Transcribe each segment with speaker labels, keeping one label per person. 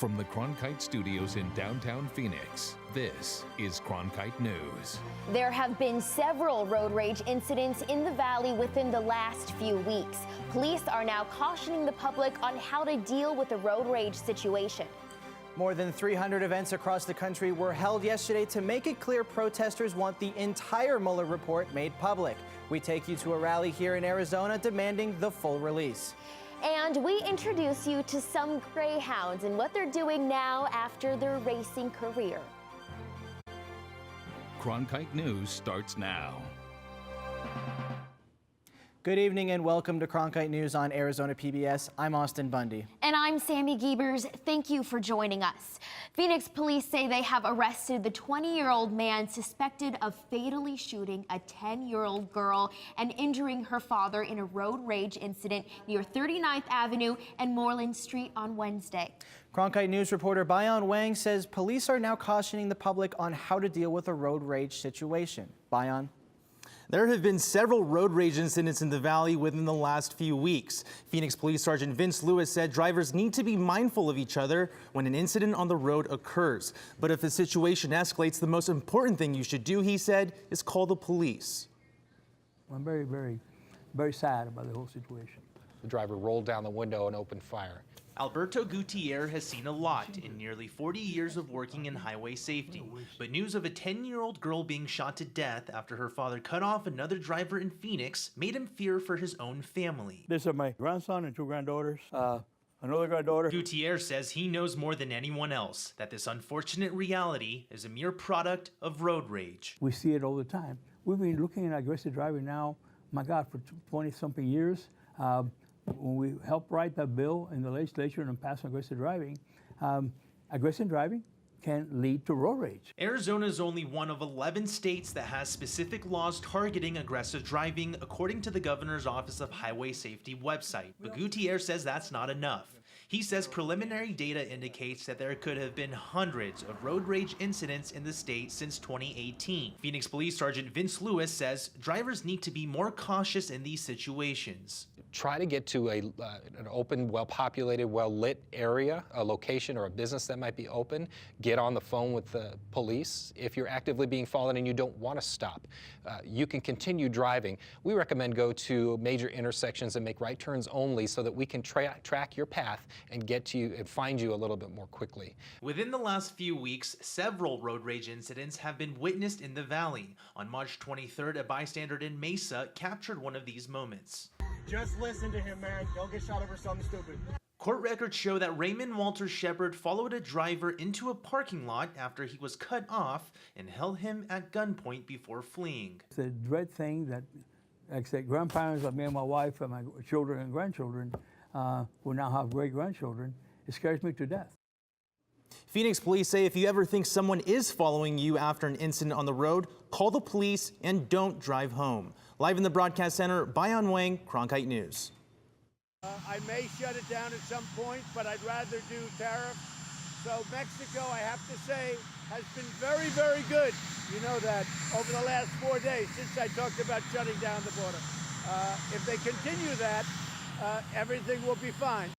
Speaker 1: From the Cronkite studios in downtown Phoenix, this is Cronkite News.
Speaker 2: There have been several road rage incidents in the valley within the last few weeks. Police are now cautioning the public on how to deal with the road rage situation.
Speaker 3: More than 300 events across the country were held yesterday to make it clear protesters want the entire Mueller report made public. We take you to a rally here in Arizona demanding the full release.
Speaker 2: And we introduce you to some greyhounds and what they're doing now after their racing career.
Speaker 1: Cronkite News starts now.
Speaker 3: Good evening and welcome to Cronkite News on Arizona PBS. I'm Austin Bundy.
Speaker 2: And I'm Sammy Giebers. Thank you for joining us. Phoenix police say they have arrested the 20-year-old man suspected of fatally shooting a 10-year-old girl and injuring her father in a road rage incident near 39th Avenue and Moreland Street on Wednesday.
Speaker 3: Cronkite News reporter Bayan Wang says police are now cautioning the public on how to deal with a road rage situation. Bayan?
Speaker 4: There have been several road rage incidents in the valley within the last few weeks. Phoenix Police Sergeant Vince Lewis said drivers need to be mindful of each other when an incident on the road occurs. But if the situation escalates, the most important thing you should do, he said, is call the police.
Speaker 5: I'm very sad about the whole situation.
Speaker 6: The driver rolled down the window and opened fire.
Speaker 7: Alberto Gutierrez has seen a lot in nearly 40 years of working in highway safety, but news of a 10-year-old girl being shot to death after her father cut off another driver in Phoenix made him fear for his own family.
Speaker 5: These are my grandson and two granddaughters, another granddaughter.
Speaker 7: Gutierrez says he knows more than anyone else that this unfortunate reality is a mere product of road rage.
Speaker 5: We see it all the time. We've been looking at aggressive driving now, my God, for 20-something years. When we helped write that bill in the legislature and pass aggressive driving can lead to road rage.
Speaker 7: Arizona is only one of 11 states that has specific laws targeting aggressive driving, according to the Governor's Office of Highway Safety website. But Gutierrez says that's not enough. He says preliminary data indicates that there could have been hundreds of road rage incidents in the state since 2018. Phoenix Police Sergeant Vince Lewis says drivers need to be more cautious in these situations.
Speaker 6: Try to get to an open, well-populated, well-lit area, a location or a business that might be open. Get on the phone with the police. If you're actively being followed and you don't want to stop, you can continue driving. We recommend go to major intersections and make right turns only so that we can track your path and get to you and find you a little bit more quickly.
Speaker 7: Within the last few weeks, several road rage incidents have been witnessed in the valley. On March 23rd, a bystander in Mesa captured one of these moments.
Speaker 8: Just listen to him, man. Don't get shot over something stupid.
Speaker 7: Court records show that Raymond Walter Shepard followed a driver into a parking lot after he was cut off and held him at gunpoint before fleeing.
Speaker 5: It's a dread thing that, like I said, grandparents like me and my wife and my children and grandchildren, who now have great-grandchildren, it scares me to death.
Speaker 4: Phoenix police say if you ever think someone is following you after an incident on the road, call the police and don't drive home. Live in the broadcast center, Bayan Wang, Cronkite News.
Speaker 8: I may shut it down at some point, but I'd rather do tariffs. So Mexico, I have to say, has been very, very good. You know that over the last 4 days since I talked about shutting down the border. If they continue that, everything will be fine.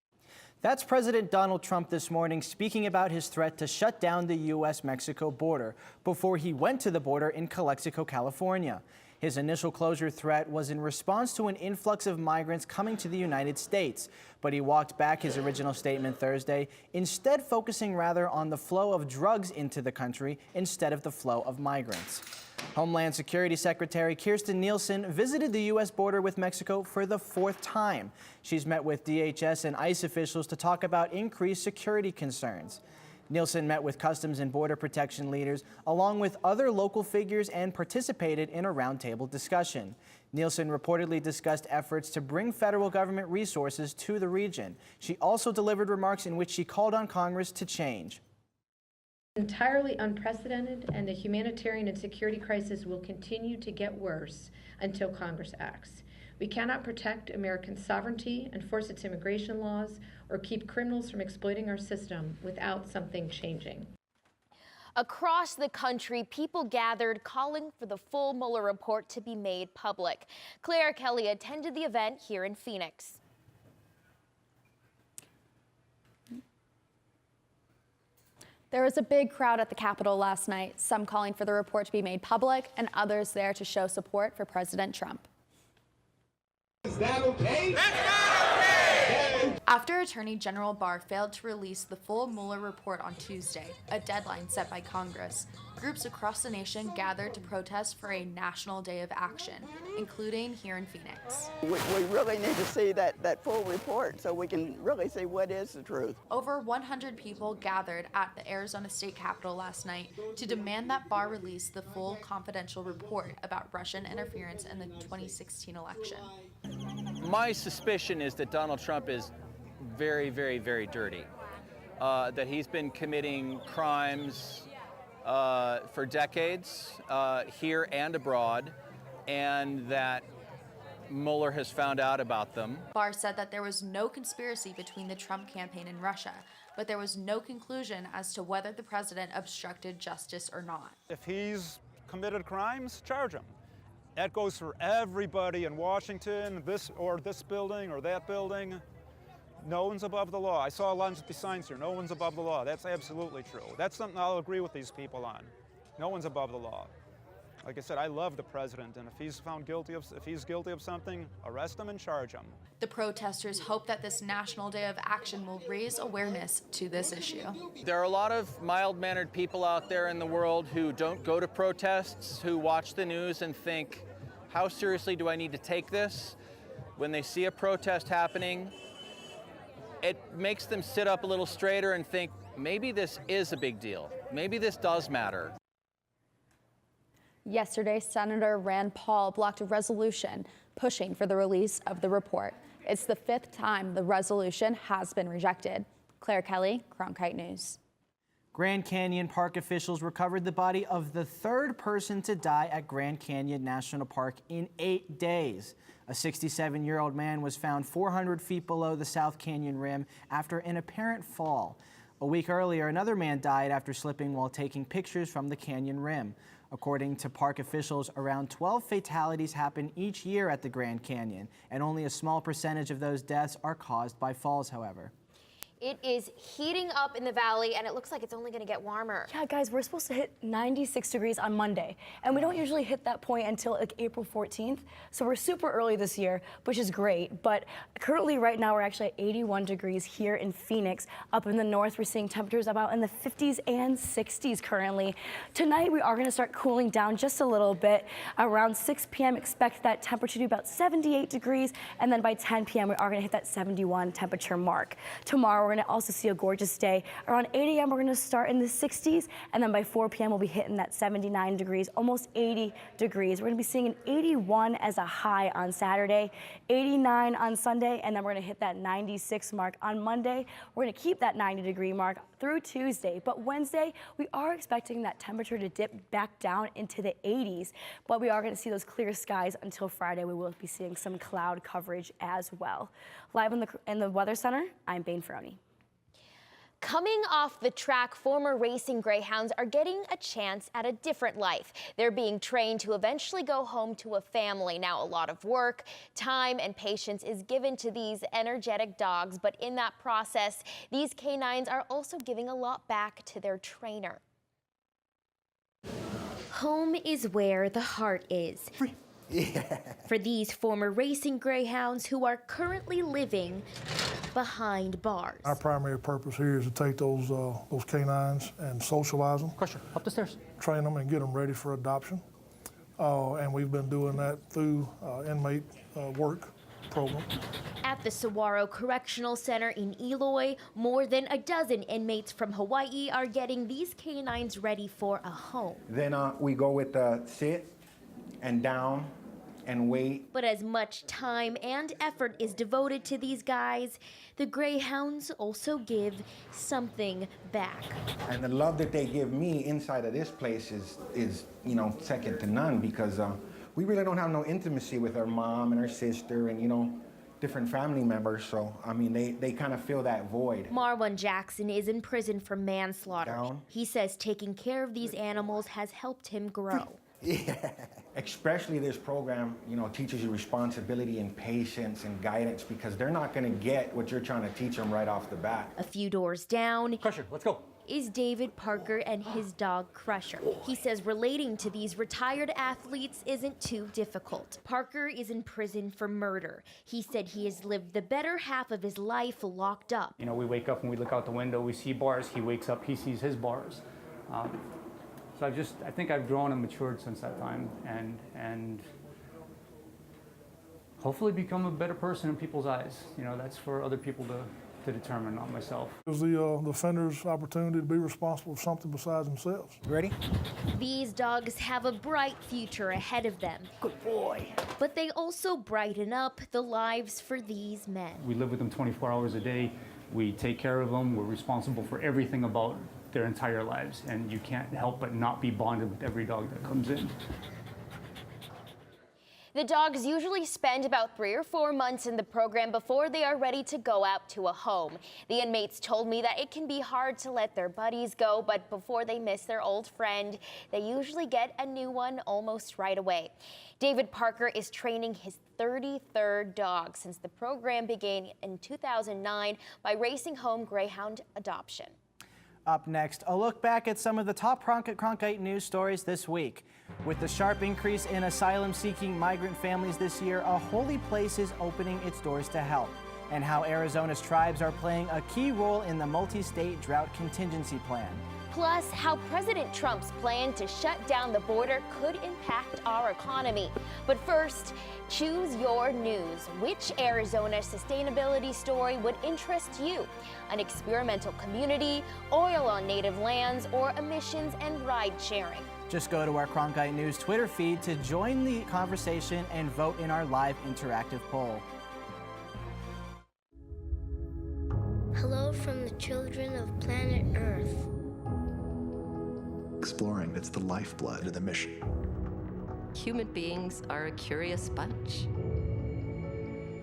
Speaker 3: That's President Donald Trump this morning speaking about his threat to shut down the U.S.-Mexico border before he went to the border in Calexico, California. His initial closure threat was in response to an influx of migrants coming to the United States, but he walked back his original statement Thursday, instead focusing rather on the flow of drugs into the country instead of the flow of migrants. Homeland Security Secretary Kirstjen Nielsen visited the U.S. border with Mexico for the 4th time. She's met with DHS and ICE officials to talk about increased security concerns. Nielsen met with Customs and Border Protection leaders, along with other local figures, and participated in a roundtable discussion. Nielsen reportedly discussed efforts to bring federal government resources to the region. She also delivered remarks in which she called on Congress to change.
Speaker 9: Entirely unprecedented, and the humanitarian and security crisis will continue to get worse until Congress acts. We cannot protect American sovereignty, enforce its immigration laws, or keep criminals from exploiting our system without something changing.
Speaker 2: Across the country, people gathered calling for the full Mueller report to be made public. Claire Kelly attended the event here in Phoenix.
Speaker 10: There was a big crowd at the Capitol last night, some calling for the report to be made public and others there to show support for President Trump.
Speaker 11: Is that okay?
Speaker 10: After Attorney General Barr failed to release the full Mueller report on Tuesday, a deadline set by Congress, groups across the nation gathered to protest for a national day of action, including here in Phoenix.
Speaker 12: We really need to see that full report so we can really see what is the truth.
Speaker 10: Over 100 people gathered at the Arizona State Capitol last night to demand that Barr release the full confidential report about Russian interference in the 2016 election.
Speaker 13: My suspicion is that Donald Trump is very, very, very dirty. That he's been committing crimes for decades here and abroad, and that Mueller has found out about them.
Speaker 10: Barr said that there was no conspiracy between the Trump campaign and Russia, but there was no conclusion as to whether the president obstructed justice or not.
Speaker 14: If he's committed crimes, charge him. That goes for everybody in Washington, this building or that building. No one's above the law. I saw a lot of the signs here. No one's above the law. That's absolutely true. That's something I'll agree with these people on. No one's above the law. Like I said, I love the president, and if he's guilty of something, arrest him and charge him.
Speaker 10: The protesters hope that this National Day of Action will raise awareness to this issue.
Speaker 13: There are a lot of mild-mannered people out there in the world who don't go to protests, who watch the news and think, how seriously do I need to take this? When they see a protest happening, it makes them sit up a little straighter and think, maybe this is a big deal. Maybe this does matter.
Speaker 10: Yesterday, Senator Rand Paul blocked a resolution pushing for the release of the report. It's the 5th time the resolution has been rejected. Claire Kelly, Cronkite News.
Speaker 3: Grand Canyon Park officials recovered the body of the 3rd person to die at Grand Canyon National Park in 8 days. A 67-year-old man was found 400 feet below the South Canyon rim after an apparent fall. A week earlier, another man died after slipping while taking pictures from the canyon rim. According to park officials, around 12 fatalities happen each year at the Grand Canyon, and only a small percentage of those deaths are caused by falls, however.
Speaker 2: It is heating up in the valley, and it looks like it's only going to get warmer.
Speaker 15: Yeah, guys, we're supposed to hit 96 degrees on Monday, and we don't usually hit that point until like April 14th, so we're super early this year, which is great, but currently right now we're actually at 81 degrees here in Phoenix. Up in the north, we're seeing temperatures about in the 50s and 60s currently. Tonight, we are going to start cooling down just a little bit. Around 6 p.m., expect that temperature to be about 78 degrees, and then by 10 p.m., we are going to hit that 71 temperature mark. Tomorrow, we're going to also see a gorgeous day. Around 8 a.m. we're going to start in the 60s, and then by 4 p.m. we'll be hitting that 79 degrees, almost 80 degrees. We're going to be seeing an 81 as a high on Saturday, 89 on Sunday, and then we're going to hit that 96 mark on Monday. We're going to keep that 90-degree mark through Tuesday, but Wednesday we are expecting that temperature to dip back down into the 80s, but we are going to see those clear skies until Friday. We will be seeing some cloud coverage as well. Live in the Weather Center, I'm Bain Ferroni.
Speaker 2: Coming off the track, former racing greyhounds are getting a chance at a different life. They're being trained to eventually go home to a family. Now, a lot of work, time, and patience is given to these energetic dogs, but in that process, these canines are also giving a lot back to their trainer. Home is where the heart is. Yeah. For these former racing greyhounds who are currently living behind bars.
Speaker 16: Our primary purpose here is to take those canines and socialize them.
Speaker 17: Question, up the stairs.
Speaker 16: Train them and get them ready for adoption. And we've been doing that through inmate work program.
Speaker 2: At the Saguaro Correctional Center in Eloy, more than a dozen inmates from Hawaii are getting these canines ready for a home.
Speaker 18: Then we go with sit and down and wait.
Speaker 2: But as much time and effort is devoted to these guys, the greyhounds also give something back.
Speaker 18: And the love that they give me inside of this place is second to none, because we really don't have no intimacy with our mom and our sister and, different family members. So, I mean, they kind of fill that void.
Speaker 2: Marwan Jackson is in prison for manslaughter. He says taking care of these animals has helped him grow.
Speaker 18: Yeah. Especially this program, teaches you responsibility and patience and guidance, because they're not going to get what you're trying to teach them right off the bat.
Speaker 2: A few doors down.
Speaker 17: Question, let's go.
Speaker 2: is David Parker and his dog Crusher. He says relating to these retired athletes isn't too difficult. Parker is in prison for murder. He said he has lived the better half of his life locked up.
Speaker 17: You know, we wake up and we look out the window, we see bars. He wakes up, he sees his bars. So I think I've grown and matured since that time, and hopefully become a better person in people's eyes. You know, that's for other people to determine, not myself.
Speaker 16: It was the offender's opportunity to be responsible for something besides themselves.
Speaker 3: Ready?
Speaker 2: These dogs have a bright future ahead of them.
Speaker 3: Good boy.
Speaker 2: But they also brighten up the lives for these men.
Speaker 17: We live with them 24 hours a day. We take care of them. We're responsible for everything about their entire lives, and you can't help but not be bonded with every dog that comes in.
Speaker 2: The dogs usually spend about 3 or 4 months in the program before they are ready to go out to a home. The inmates told me that it can be hard to let their buddies go, but before they miss their old friend, they usually get a new one almost right away. David Parker is training his 33rd dog since the program began in 2009 by Racing Home Greyhound Adoption.
Speaker 3: Up next, a look back at some of the top Cronkite news stories this week. With the sharp increase in asylum-seeking migrant families this year, a holy place is opening its doors to help, and how Arizona's tribes are playing a key role in the multi-state drought contingency plan.
Speaker 2: Plus, how President Trump's plan to shut down the border could impact our economy. But first, choose your news. Which Arizona sustainability story would interest you? An experimental community, oil on native lands, or emissions and ride sharing?
Speaker 3: Just go to our Cronkite News Twitter feed to join the conversation and vote in our live interactive poll.
Speaker 19: Hello from the children of planet Earth.
Speaker 20: Exploring, it's the lifeblood of the mission.
Speaker 21: Human beings are a curious bunch.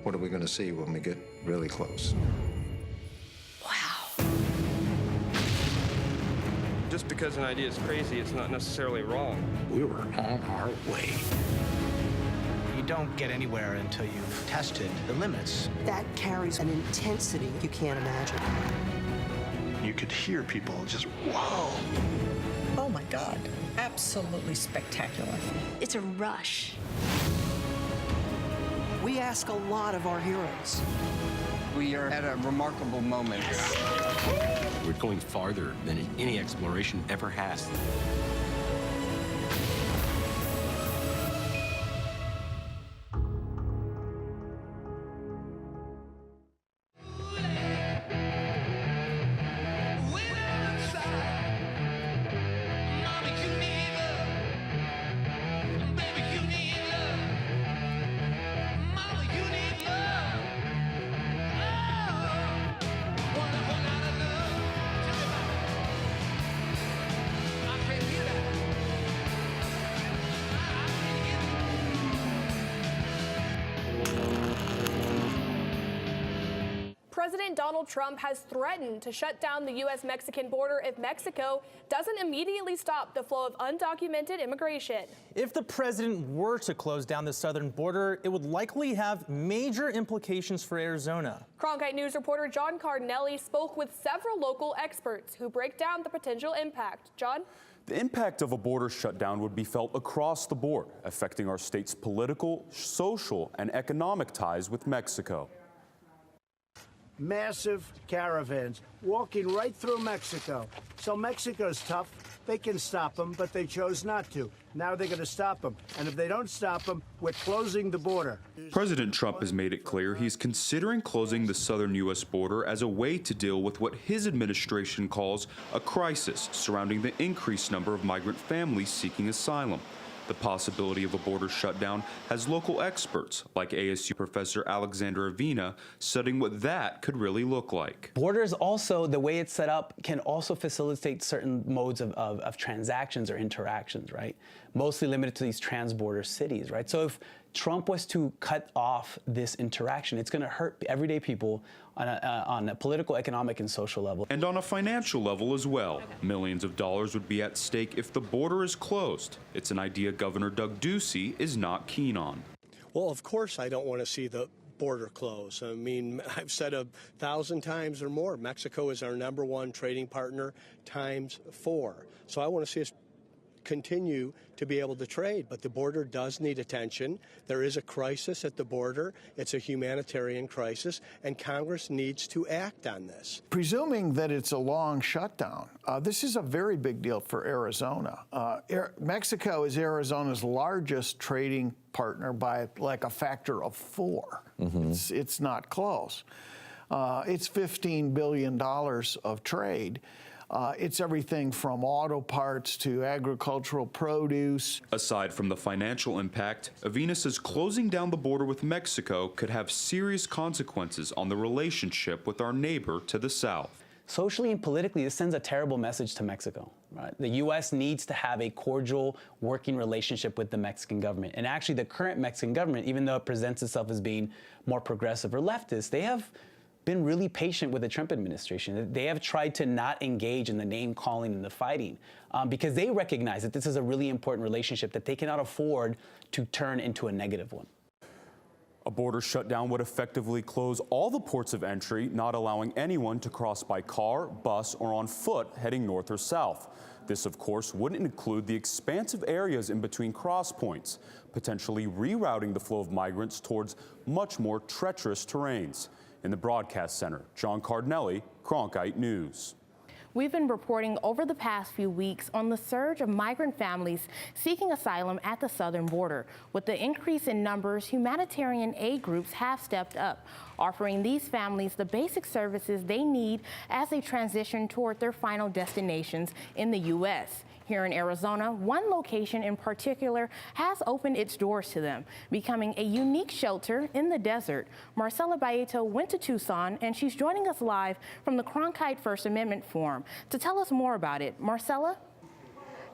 Speaker 20: What are we going to see when we get really close?
Speaker 21: Wow.
Speaker 22: Just because an idea is crazy, it's not necessarily wrong.
Speaker 20: We were on our way.
Speaker 23: You don't get anywhere until you've tested the limits.
Speaker 24: That carries an intensity you can't imagine.
Speaker 20: You could hear people just, whoa.
Speaker 25: Oh my God, absolutely spectacular.
Speaker 24: It's a rush. We ask a lot of our heroes.
Speaker 26: We are at a remarkable moment.
Speaker 27: We're going farther than any exploration ever has.
Speaker 28: President Donald Trump has threatened to shut down the U.S.-Mexican border if Mexico doesn't immediately stop the flow of undocumented immigration.
Speaker 4: If the president were to close down the southern border, it would likely have major implications for Arizona.
Speaker 28: Cronkite News reporter John Cardinelli spoke with several local experts who break down the potential impact. John?
Speaker 29: The impact of a border shutdown would be felt across the board, affecting our state's political, social, and economic ties with Mexico.
Speaker 8: Massive caravans walking right through Mexico. So Mexico's tough. They can stop them, but they chose not to. Now they're going to stop them. And if they don't stop them, we're closing the border.
Speaker 29: President Trump has made it clear he's considering closing the southern U.S. border as a way to deal with what his administration calls a crisis surrounding the increased number of migrant families seeking asylum. The possibility of a border shutdown has local experts, like ASU professor Alexander Avina, studying what that could really look like.
Speaker 30: Borders also, the way it's set up, can also facilitate certain modes of transactions or interactions, right? Mostly limited to these trans-border cities, right? So if Trump was to cut off this interaction, it's going to hurt everyday people on a political, economic, and social level.
Speaker 29: And on a financial level as well. Millions of dollars would be at stake if the border is closed. It's an idea Governor Doug Ducey is not keen on.
Speaker 31: Well, of course I don't want to see the
Speaker 1: border close. I mean, I've said 1,000 times or more, Mexico is our #1 trading partner ×4. So I want to see us continue to be able to trade, but the border does need attention. There is a crisis at the border. It's a humanitarian crisis, and Congress needs to act on this.
Speaker 5: Presuming that it's a long shutdown, this is a very big deal for Arizona. Mexico is Arizona's largest trading partner by like a factor of 4. It's not close. It's $15 billion of trade. It's everything from auto parts to agricultural produce.
Speaker 29: Aside from the financial impact, Avina says closing down the border with Mexico could have serious consequences on the relationship with our neighbor to the south.
Speaker 30: Socially and politically, this sends a terrible message to Mexico. Right? The U.S. needs to have a cordial working relationship with the Mexican government. And actually, the current Mexican government, even though it presents itself as being more progressive or leftist, they have been really patient with the Trump administration. They have tried to not engage in the name calling and the fighting because they recognize that this is a really important relationship that they cannot afford to turn into a negative one.
Speaker 29: A border shutdown would effectively close all the ports of entry, not allowing anyone to cross by car, bus, or on foot heading north or south. This, of course, wouldn't include the expansive areas in between cross points, potentially rerouting the flow of migrants towards much more treacherous terrains. In the broadcast center, John Cardinelli, Cronkite News.
Speaker 28: We've been reporting over the past few weeks on the surge of migrant families seeking asylum at the southern border. With the increase in numbers, humanitarian aid groups have stepped up, offering these families the basic services they need as they transition toward their final destinations in the U.S. Here in Arizona, one location in particular has opened its doors to them, becoming a unique shelter in the desert. Marcela Baeto went to Tucson, and she's joining us live from the Cronkite First Amendment Forum to tell us more about it. Marcela?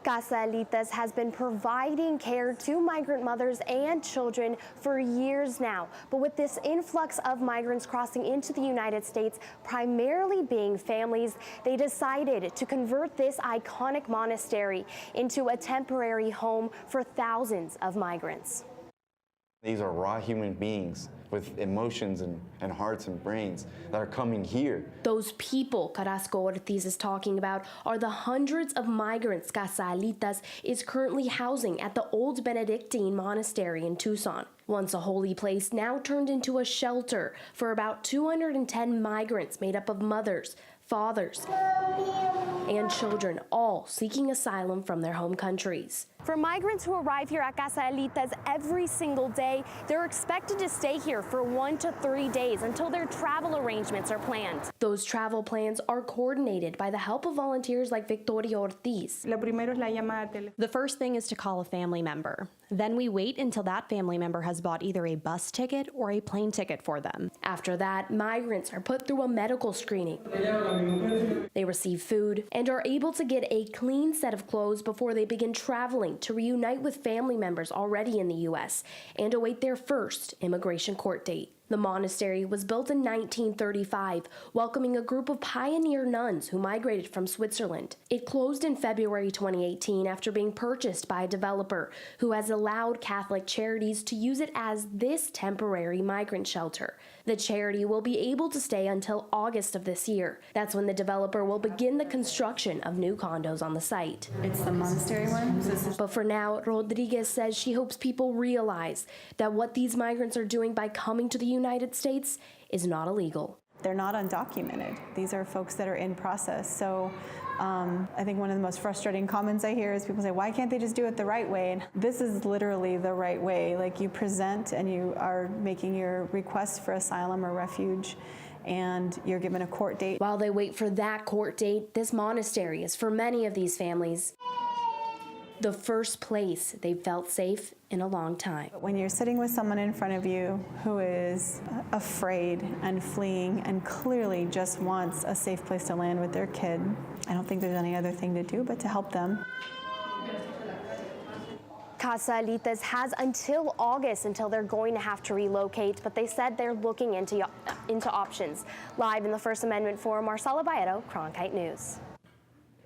Speaker 6: Casa Alitas has been providing care to migrant mothers and children for years now. But with this influx of migrants crossing into the United States, primarily being families, they decided to convert this iconic monastery into a temporary home for thousands of migrants.
Speaker 7: These are raw human beings with emotions and hearts and brains that are coming here.
Speaker 6: Those people Carrasco Ortiz is talking about are the hundreds of migrants Casa Alitas is currently housing at the old Benedictine monastery in Tucson. Once a holy place, now turned into a shelter for about 210 migrants made up of mothers, fathers, and children, all seeking asylum from their home countries. For migrants who arrive here at Casa Alitas every single day, they're expected to stay here for 1 to 3 days until their travel arrangements are planned. Those travel plans are coordinated by the help of volunteers like Victoria Ortiz.
Speaker 9: The first thing is to call a family member. Then we wait until that family member has bought either a bus ticket or a plane ticket for them.
Speaker 6: After that, migrants are put through a medical screening. They receive food and are able to get a clean set of clothes before they begin traveling to reunite with family members already in the U.S. and await their first immigration court date. The monastery was built in 1935, welcoming a group of pioneer nuns who migrated from Switzerland. It closed in February 2018 after being purchased by a developer who has allowed Catholic charities to use it as this temporary migrant shelter. The charity will be able to stay until August of this year. That's when the developer will begin the construction of new condos on the site.
Speaker 10: It's the monastery one?
Speaker 6: But for now, Rodriguez says she hopes people realize that what these migrants are doing by coming to the United States is not illegal.
Speaker 10: They're not undocumented. These are folks that are in process. So I think one of the most frustrating comments I hear is people say, why can't they just do it the right way? And this is literally the right way. Like, you present and you are making your request for asylum or refuge, and you're given a court date.
Speaker 6: While they wait for that court date, this monastery is for many of these families the first place they've felt safe in a long time.
Speaker 10: When you're sitting with someone in front of you who is afraid and fleeing and clearly just wants a safe place to land with their kid, I don't think there's any other thing to do but to help them.
Speaker 6: Casa Alitas has until August until they're going to have to relocate, but they said they're looking into options. Live in the First Amendment Forum, Marcela Baeto, Cronkite News.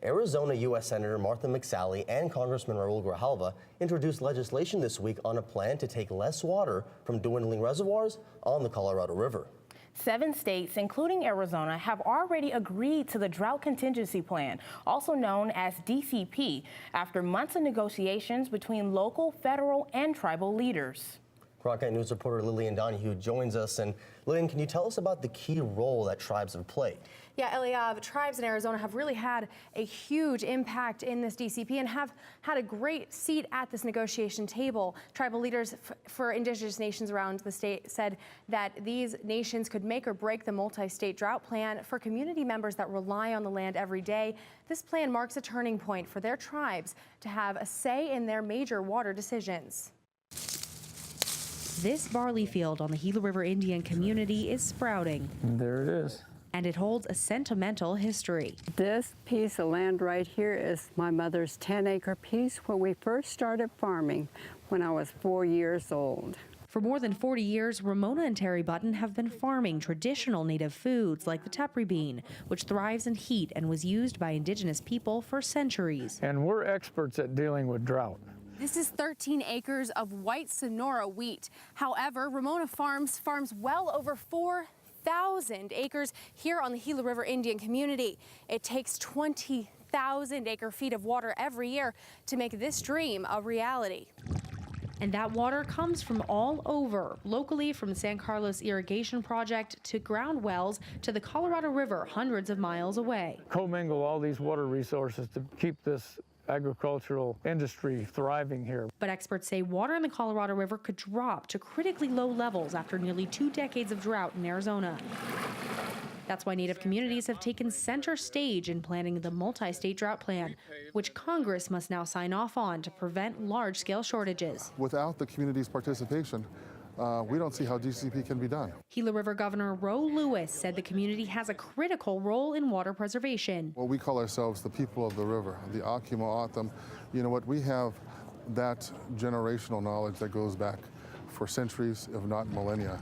Speaker 2: Arizona U.S. Senator Martha McSally and Congressman Raul Grijalva introduced legislation this week on a plan to take less water from dwindling reservoirs on the Colorado River.
Speaker 28: 7 states, including Arizona, have already agreed to the Drought Contingency Plan, also known as DCP, after months of negotiations between local, federal, and tribal leaders.
Speaker 2: Cronkite News reporter Lillian Donahue joins us. And Lillian, can you tell us about the key role that tribes have played?
Speaker 3: Yeah, Eliav, tribes in Arizona have really had a huge impact in this DCP and have had a great seat at this negotiation table. Tribal leaders for indigenous nations around the state said that these nations could make or break the multi-state drought plan for community members that rely on the land every day. This plan marks a turning point for their tribes to have a say in their major water decisions.
Speaker 11: This barley field on the Gila River Indian community is sprouting.
Speaker 12: There it is.
Speaker 11: And it holds a sentimental history.
Speaker 13: This piece of land right here is my mother's 10-acre piece where we first started farming when I was 4 years old.
Speaker 11: For more than 40 years, Ramona and Terry Button have been farming traditional native foods like the tepary bean, which thrives in heat and was used by indigenous people for centuries.
Speaker 12: And we're experts at dealing with drought.
Speaker 3: This is 13 acres of white Sonora wheat. However, Ramona farms well over 4,000 acres here on the Gila River Indian community. It takes 20,000 acre-feet of water every year to make this dream a reality.
Speaker 11: And that water comes from all over, locally from the San Carlos Irrigation Project to ground wells to the Colorado River hundreds of miles away.
Speaker 12: Commingle all these water resources to keep this agricultural industry thriving here.
Speaker 11: But experts say water in the Colorado River could drop to critically low levels after nearly 2 decades of drought in Arizona. That's why Native communities have taken center stage in planning the multi-state drought plan, which Congress must now sign off on to prevent large-scale shortages.
Speaker 14: Without the community's participation, we don't see how DCP can be done.
Speaker 11: Gila River Governor Ro Lewis said the community has a critical role in water preservation.
Speaker 14: Well, we call ourselves the people of the river, the Akima Atam. You know what, we have that generational knowledge that goes back for centuries, if not millennia.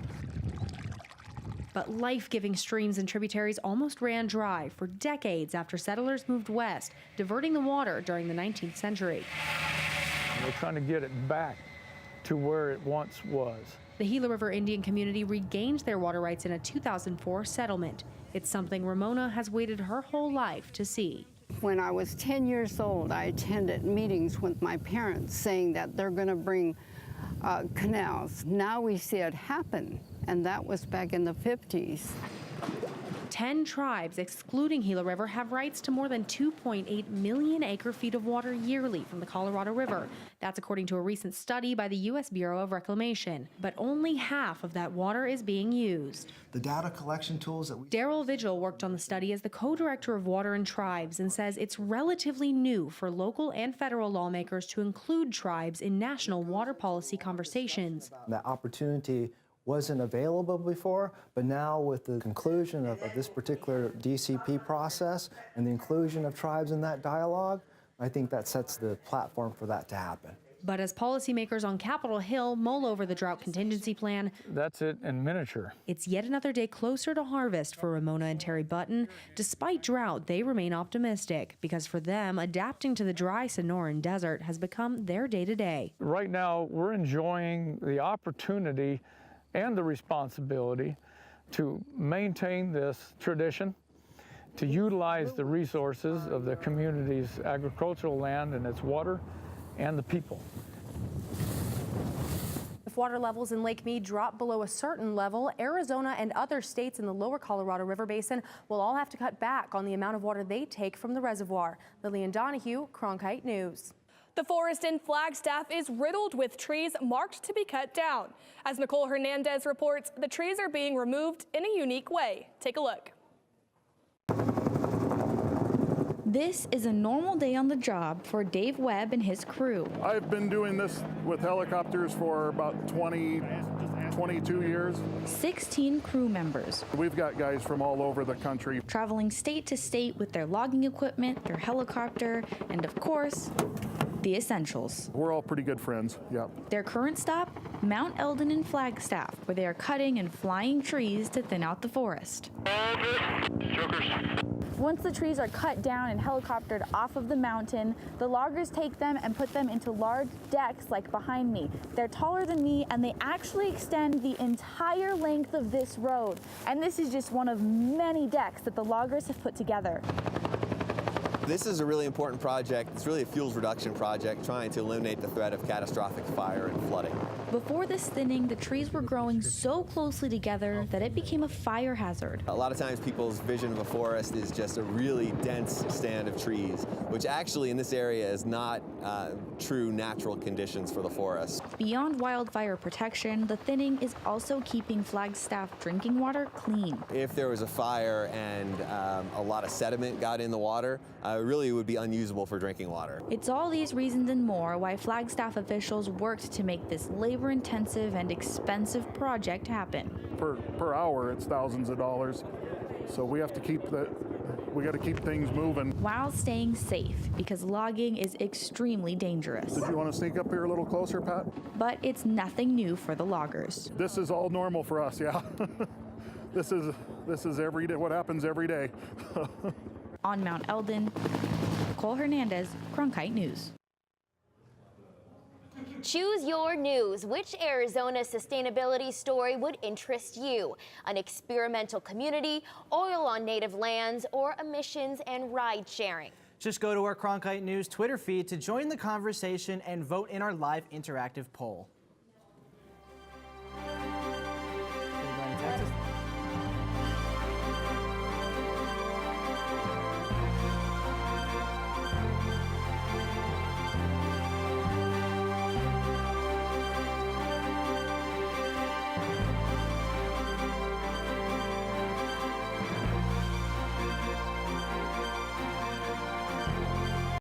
Speaker 11: But life-giving streams and tributaries almost ran dry for decades after settlers moved west, diverting the water during the 19th century.
Speaker 12: We're trying to get it back to where it once was.
Speaker 11: The Gila River Indian community regained their water rights in a 2004 settlement. It's something Ramona has waited her whole life to see.
Speaker 13: When I was 10 years old, I attended meetings with my parents saying that they're going to bring canals. Now we see it happen, and that was back in the 50s.
Speaker 11: 10 tribes, excluding Gila River, have rights to more than 2.8 million acre-feet of water yearly from the Colorado River. That's according to a recent study by the U.S. Bureau of Reclamation. But only half of that water is being used.
Speaker 15: The data collection tools that
Speaker 11: Daryl Vigil worked on the study as the co-director of Water and Tribes and says it's relatively new for local and federal lawmakers to include tribes in national water policy conversations.
Speaker 15: That opportunity wasn't available before, but now with the conclusion of this particular DCP process and the inclusion of tribes in that dialogue, I think that sets the platform for that to happen.
Speaker 11: But as policymakers on Capitol Hill mull over the drought contingency plan,
Speaker 12: that's it in miniature.
Speaker 11: It's yet another day closer to harvest for Ramona and Terry Button. Despite drought, they remain optimistic because for them, adapting to the dry Sonoran desert has become their day-to-day.
Speaker 12: Right now, we're enjoying the opportunity and the responsibility to maintain this tradition, to utilize the resources of the community's agricultural land and its water and the people.
Speaker 3: If water levels in Lake Mead drop below a certain level, Arizona and other states in the lower Colorado River Basin will all have to cut back on the amount of water they take from the reservoir. Lillian Donahue, Cronkite News.
Speaker 16: The forest in Flagstaff is riddled with trees marked to be cut down. As Nicole Hernandez reports, the trees are being removed in a unique way. Take a look.
Speaker 17: This is a normal day on the job for Dave Webb and his crew.
Speaker 18: I've been doing this with helicopters for about 22 years.
Speaker 17: 16 crew members.
Speaker 18: We've got guys from all over the country.
Speaker 17: Traveling state to state with their logging equipment, their helicopter, and of course, the essentials.
Speaker 18: We're all pretty good friends, yeah.
Speaker 17: Their current stop, Mount Eldon in Flagstaff, where they are cutting and flying trees to thin out the forest.
Speaker 4: Once the trees are cut down and helicoptered off of the mountain, the loggers take them and put them into large decks like behind me. They're taller than me, and they actually extend the entire length of this road. And this is just one of many decks that the loggers have put together.
Speaker 19: This is a really important project. It's really a fuels reduction project trying to eliminate the threat of catastrophic fire and flooding.
Speaker 17: Before this thinning, the trees were growing so closely together that it became a fire hazard.
Speaker 19: A lot of times people's vision of a forest is just a really dense stand of trees, which actually in this area is not true natural conditions for the forest.
Speaker 17: Beyond wildfire protection, the thinning is also keeping Flagstaff drinking water clean.
Speaker 19: If there was a fire and a lot of sediment got in the water, really it would be unusable for drinking water.
Speaker 17: It's all these reasons and more why Flagstaff officials worked to make this labor-intensive and expensive project happen.
Speaker 18: Per hour, it's thousands of dollars. So we have to we got to keep things moving.
Speaker 17: While staying safe, because logging is extremely dangerous.
Speaker 18: Did you want to sneak up here a little closer, Pat?
Speaker 17: But it's nothing new for the loggers.
Speaker 18: This is all normal for us, yeah. This is every day, what happens every day.
Speaker 17: On Mount Eldon, Nicole Hernandez, Cronkite News.
Speaker 20: Choose your news. Which Arizona sustainability story would interest you? An experimental community, oil on native lands, or emissions and ride sharing?
Speaker 21: Just go to our Cronkite News Twitter feed to join the conversation and vote in our live interactive poll.